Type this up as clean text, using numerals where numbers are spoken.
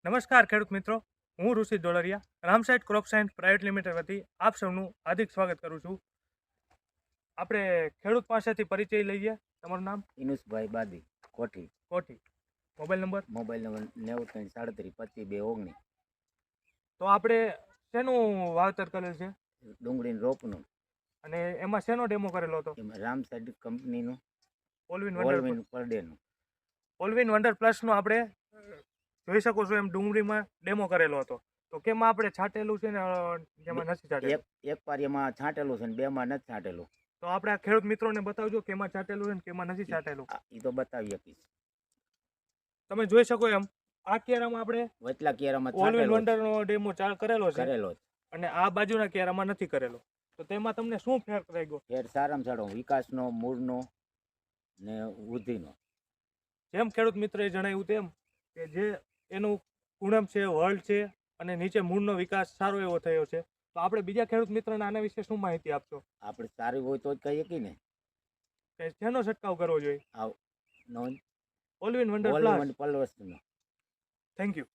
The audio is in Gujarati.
નમસ્કાર ખેડૂત મિત્રો, હું Rishi Dolariya Ramside crop science private limited વતી આપ સૌનું હાર્દિક સ્વાગત કરું છું. આપણે ખેડૂત પાસેથી પરિચય લઈએ. તમારું નામ? ઇનુસભાઈ બાદી, કોઠી. કોઠી. Mobile number? Mobile number 93 37 25 2 19. તો આપણે શેનું વાવેતર કરેલ છે ડુંગળીનું રોપનું. અને એમાં શેનો ડેમો કરેલો હતો? એમાં રામસાઇડ કંપનીનું ઓલવિન વંડર ઓલવિન પર ડેનું. ઓલવિન વંડર પ્લસનો આપણે જોઈ શકો છો એમ ડુંગળીમાં ડેમો કરેલો હતો. તો કેમાં આપણે છાંટેલું છે ને જેમાં નથી છાંટેલું? એક પારીમાં છાંટેલું છે ને બેમાં નથી છાંટેલું. તો આપણે આ ખેડૂત મિત્રોને બતાવજો કેમાં છાંટેલું છે ને કેમાં નથી છાંટેલું. એ તો બતાવી આપીશ. તમે જોઈ શકો એમ આ કેરામાં આપણે વચલા કેરામાં ઓલવિન વંડરનો ડેમો કરેલો છે કરેલો જ. અને આ બાજુના કેરામાં નથી કરેલો. તો તેમાં તમને શું ફેર લાગ્યો? ફેર સારામાં સારો વિકાસનો, મૂળનો ને વૃદ્ધિનો. જેમ ખેડૂત મિત્રએ જણાવ્યું તેમ કે જે એનું કુણમ છે, વળ છે અને નીચે મૂળનો વિકાસ સારો એવો થયો છે. તો આપણે બીજા ખેડૂત મિત્રોને આના વિશે શું માહિતી આપશો? આપણે સારી હોય તો જ કહીએ કે ને કે શેનો છંટકાવ કરવો જોઈએ? આવ Allwin wonder plus. Plus. Thank you.